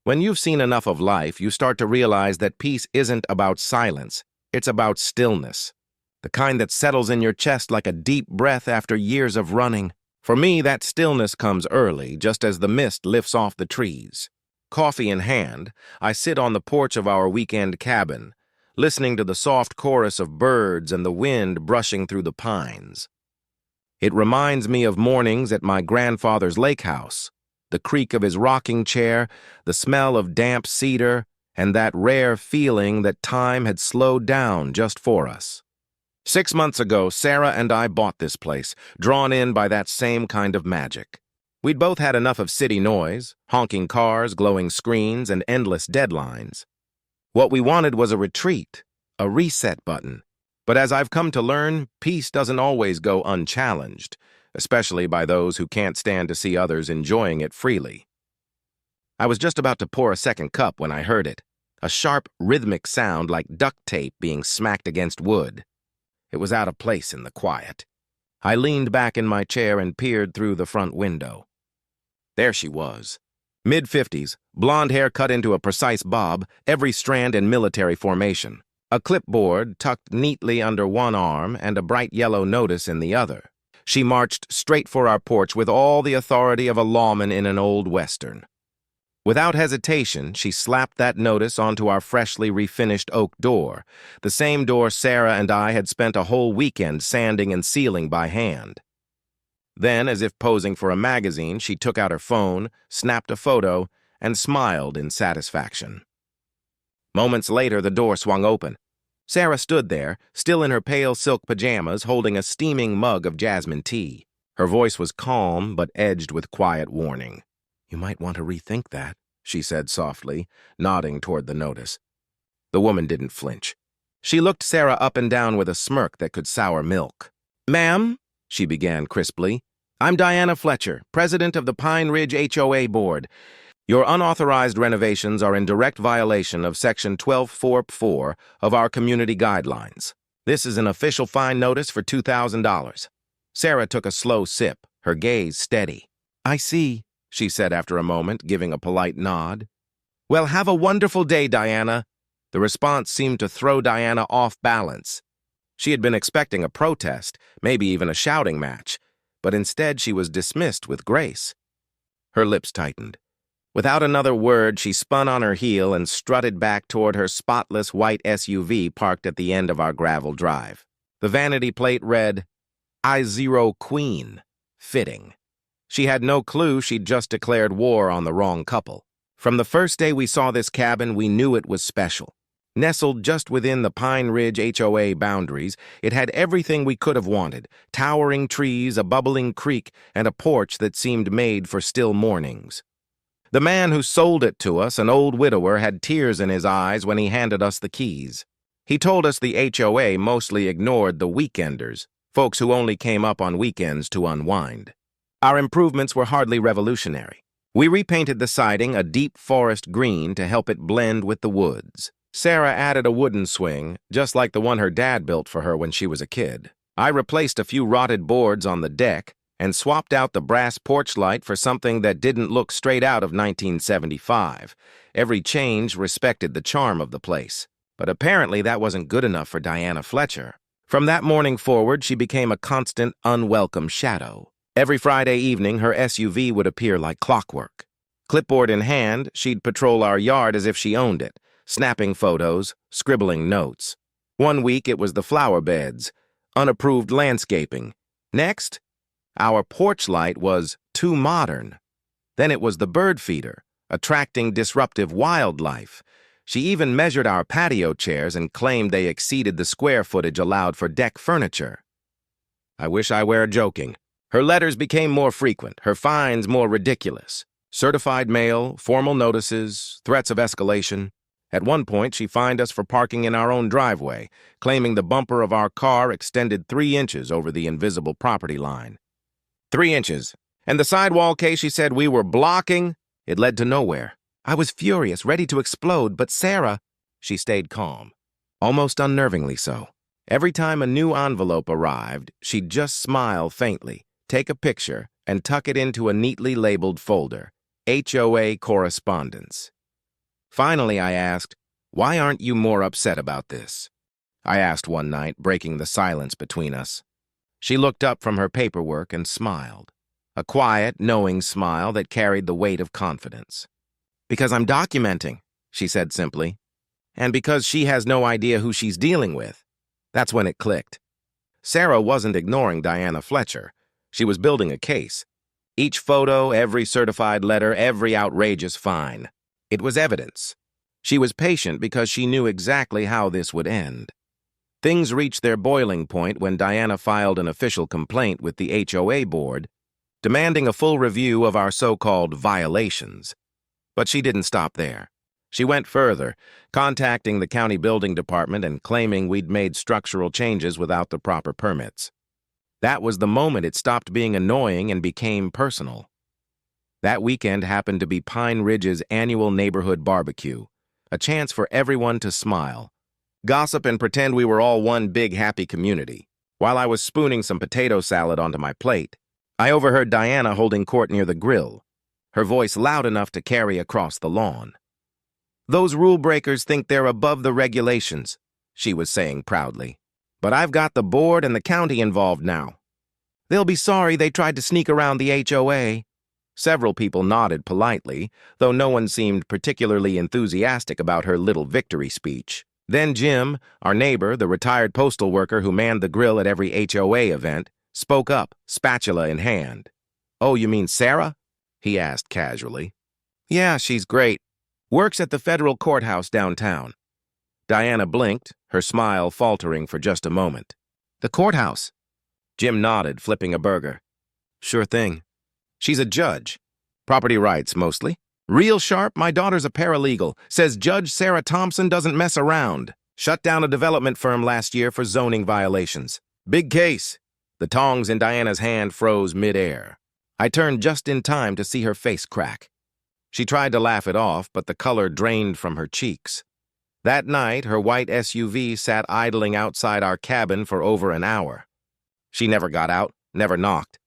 When you've seen enough of life, you start to realize that peace isn't about silence. It's about stillness. The kind that settles in your chest like a deep breath after years of running. For me, that stillness comes early, just as the mist lifts off the trees. Coffee in hand, I sit on the porch of our weekend cabin, listening to the soft chorus of birds and the wind brushing through the pines. It reminds me of mornings at my grandfather's lake house, the creak of his rocking chair, the smell of damp cedar, and that rare feeling that time had slowed down just for us. 6 months ago, Sarah and I bought this place, drawn in by that same kind of magic. We'd both had enough of city noise, honking cars, glowing screens, and endless deadlines. What we wanted was a retreat, a reset button. But as I've come to learn, peace doesn't always go unchallenged, especially by those who can't stand to see others enjoying it freely. I was just about to pour a second cup when I heard it, a sharp, rhythmic sound like duct tape being smacked against wood. It was out of place in the quiet. I leaned back in my chair and peered through the front window. There she was. Mid-50s, blonde hair cut into a precise bob, every strand in military formation. A clipboard tucked neatly under one arm and a bright yellow notice in the other. She marched straight for our porch with all the authority of a lawman in an old western. Without hesitation, she slapped that notice onto our freshly refinished oak door, the same door Sarah and I had spent a whole weekend sanding and sealing by hand. Then, as if posing for a magazine, she took out her phone, snapped a photo, and smiled in satisfaction. Moments later, the door swung open. Sarah stood there, still in her pale silk pajamas, holding a steaming mug of jasmine tea. Her voice was calm, but edged with quiet warning. "You might want to rethink that," she said softly, nodding toward the notice. The woman didn't flinch. She looked Sarah up and down with a smirk that could sour milk. "Ma'am," she began crisply, "I'm Diana Fletcher, president of the Pine Ridge HOA board. Your unauthorized renovations are in direct violation of Section 12.4.4 of our community guidelines. This is an official fine notice for $2,000. Sarah took a slow sip, her gaze steady. "I see," she said after a moment, giving a polite nod. "Well, have a wonderful day, Diana." The response seemed to throw Diana off balance. She had been expecting a protest, maybe even a shouting match, but instead she was dismissed with grace. Her lips tightened. Without another word, she spun on her heel and strutted back toward her spotless white SUV parked at the end of our gravel drive. The vanity plate read, I-0 Queen. Fitting. She had no clue she'd just declared war on the wrong couple. From the first day we saw this cabin, we knew it was special. Nestled just within the Pine Ridge HOA boundaries, it had everything we could have wanted: towering trees, a bubbling creek, and a porch that seemed made for still mornings. The man who sold it to us, an old widower, had tears in his eyes when he handed us the keys. He told us the HOA mostly ignored the weekenders, folks who only came up on weekends to unwind. Our improvements were hardly revolutionary. We repainted the siding a deep forest green to help it blend with the woods. Sarah added a wooden swing, just like the one her dad built for her when she was a kid. I replaced a few rotted boards on the deck and swapped out the brass porch light for something that didn't look straight out of 1975. Every change respected the charm of the place. But apparently that wasn't good enough for Diana Fletcher. From that morning forward, she became a constant, unwelcome shadow. Every Friday evening, her SUV would appear like clockwork. Clipboard in hand, she'd patrol our yard as if she owned it, snapping photos, scribbling notes. One week it was the flower beds, unapproved landscaping. Next, our porch light was too modern. Then it was the bird feeder, attracting disruptive wildlife. She even measured our patio chairs and claimed they exceeded the square footage allowed for deck furniture. I wish I were joking. Her letters became more frequent, her fines more ridiculous. Certified mail, formal notices, threats of escalation. At one point, she fined us for parking in our own driveway, claiming the bumper of our car extended 3 inches over the invisible property line. 3 inches. And the sidewall case she said we were blocking, it led to nowhere. I was furious, ready to explode, but Sarah, she stayed calm. Almost unnervingly so. Every time a new envelope arrived, she'd just smile faintly, take a picture, and tuck it into a neatly labeled folder. HOA correspondence. Finally, I asked, "Why aren't you more upset about this?" I asked one night, breaking the silence between us. She looked up from her paperwork and smiled. A quiet, knowing smile that carried the weight of confidence. "Because I'm documenting," she said simply. And because she has no idea who she's dealing with. That's when it clicked. Sarah wasn't ignoring Diana Fletcher. She was building a case. Each photo, every certified letter, every outrageous fine. It was evidence. She was patient because she knew exactly how this would end. Things reached their boiling point when Diana filed an official complaint with the HOA board, demanding a full review of our so-called violations. But she didn't stop there. She went further, contacting the county building department and claiming we'd made structural changes without the proper permits. That was the moment it stopped being annoying and became personal. That weekend happened to be Pine Ridge's annual neighborhood barbecue, a chance for everyone to smile, gossip, and pretend we were all one big happy community. While I was spooning some potato salad onto my plate, I overheard Diana holding court near the grill, her voice loud enough to carry across the lawn. "Those rule breakers think they're above the regulations," she was saying proudly. "But I've got the board and the county involved now. They'll be sorry they tried to sneak around the HOA. Several people nodded politely, though no one seemed particularly enthusiastic about her little victory speech. Then Jim, our neighbor, the retired postal worker who manned the grill at every HOA event, spoke up, spatula in hand. "Oh, you mean Sarah?" he asked casually. "Yeah, she's great. Works at the federal courthouse downtown." Diana blinked, her smile faltering for just a moment. "The courthouse?" Jim nodded, flipping a burger. "Sure thing. She's a judge. Property rights, mostly. Real sharp, my daughter's a paralegal. Says Judge Sarah Thompson doesn't mess around. Shut down a development firm last year for zoning violations. Big case." The tongs in Diana's hand froze midair. I turned just in time to see her face crack. She tried to laugh it off, but the color drained from her cheeks. That night, her white SUV sat idling outside our cabin for over an hour. She never got out, never knocked.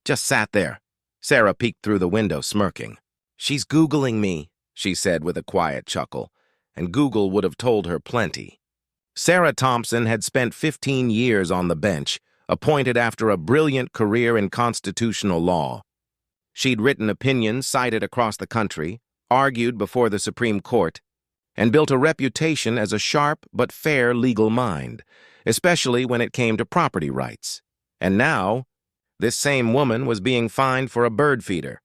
Just sat there. Sarah peeked through the window, smirking. "She's Googling me," she said with a quiet chuckle, and Google would have told her plenty. Sarah Thompson had spent 15 years on the bench, appointed after a brilliant career in constitutional law. She'd written opinions cited across the country, argued before the Supreme Court, and built a reputation as a sharp but fair legal mind, especially when it came to property rights. And now, this same woman was being fined for a bird feeder.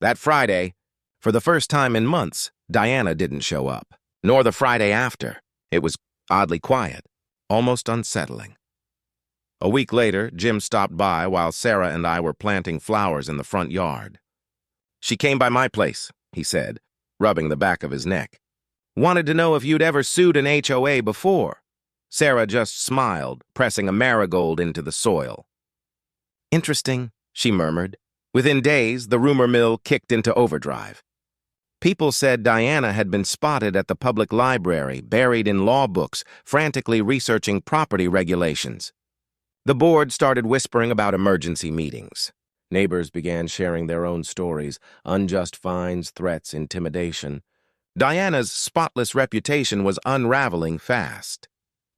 That Friday, for the first time in months, Diana didn't show up, nor the Friday after. It was oddly quiet, almost unsettling. A week later, Jim stopped by while Sarah and I were planting flowers in the front yard. "She came by my place," he said, rubbing the back of his neck. "Wanted to know if you'd ever sued an HOA before." Sarah just smiled, pressing a marigold into the soil. "Interesting," she murmured. Within days, the rumor mill kicked into overdrive. People said Diana had been spotted at the public library, buried in law books, frantically researching property regulations. The board started whispering about emergency meetings. Neighbors began sharing their own stories, unjust fines, threats, intimidation. Diana's spotless reputation was unraveling fast.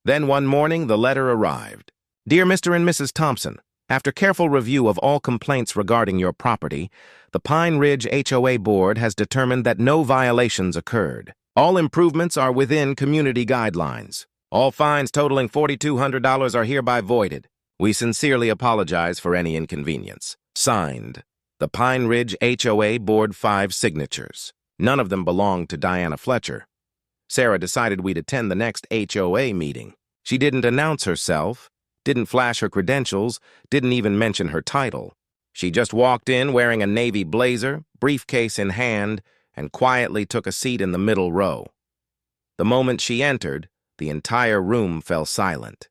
Then one morning, the letter arrived. "Dear Mr. and Mrs. Thompson, after careful review of all complaints regarding your property, the Pine Ridge HOA Board has determined that no violations occurred. All improvements are within community guidelines. All fines totaling $4,200 are hereby voided. We sincerely apologize for any inconvenience." Signed, the Pine Ridge HOA Board 5 signatures. None of them belonged to Diana Fletcher. Sarah decided we'd attend the next HOA meeting. She didn't announce herself, didn't flash her credentials, didn't even mention her title. She just walked in wearing a navy blazer, briefcase in hand, and quietly took a seat in the middle row. The moment she entered, the entire room fell silent.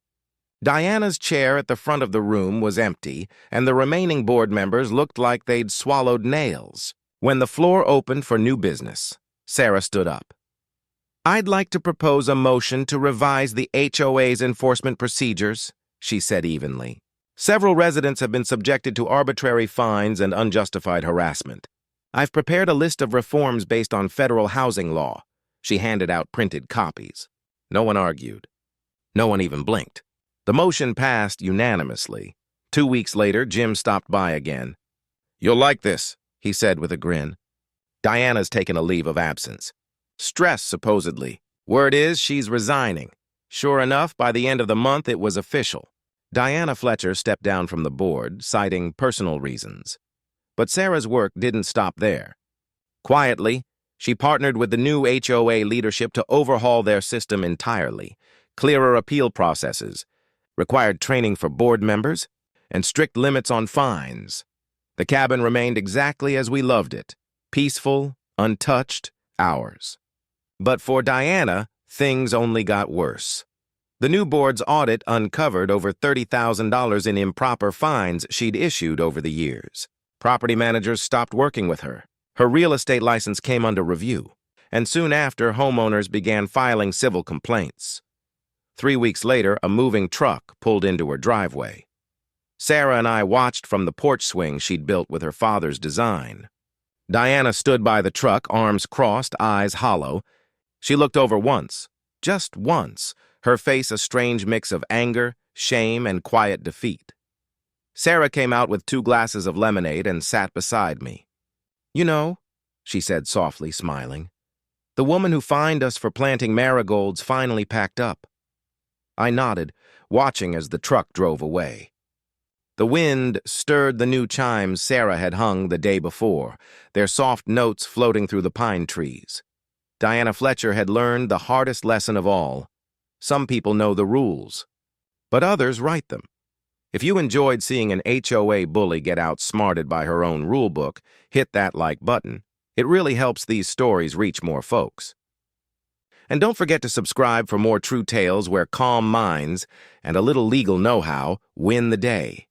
Diana's chair at the front of the room was empty, and the remaining board members looked like they'd swallowed nails. When the floor opened for new business, Sarah stood up. "I'd like to propose a motion to revise the HOA's enforcement procedures," she said evenly. "Several residents have been subjected to arbitrary fines and unjustified harassment. I've prepared a list of reforms based on federal housing law. She handed out printed copies. No one argued. No one even blinked. The motion passed unanimously. 2 weeks later, Jim stopped by again. "You'll like this," he said with a grin. "Diana's taken a leave of absence. Stress, supposedly. Word is she's resigning." Sure enough, by the end of the month, it was official. Diana Fletcher stepped down from the board, citing personal reasons. But Sarah's work didn't stop there. Quietly, she partnered with the new HOA leadership to overhaul their system entirely, clearer appeal processes, required training for board members, and strict limits on fines. The cabin remained exactly as we loved it, peaceful, untouched, ours. But for Diana, things only got worse. The new board's audit uncovered over $30,000 in improper fines she'd issued over the years. Property managers stopped working with her. Her real estate license came under review, and soon after, homeowners began filing civil complaints. 3 weeks later, a moving truck pulled into her driveway. Sarah and I watched from the porch swing she'd built with her father's design. Diana stood by the truck, arms crossed, eyes hollow. She looked over once, just once, her face a strange mix of anger, shame, and quiet defeat. Sarah came out with 2 glasses of lemonade and sat beside me. "You know," she said softly, smiling, "the woman who fined us for planting marigolds finally packed up." I nodded, watching as the truck drove away. The wind stirred the new chimes Sarah had hung the day before, their soft notes floating through the pine trees. Diana Fletcher had learned the hardest lesson of all. Some people know the rules, but others write them. If you enjoyed seeing an HOA bully get outsmarted by her own rulebook, hit that like button. It really helps these stories reach more folks. And don't forget to subscribe for more true tales where calm minds and a little legal know-how win the day.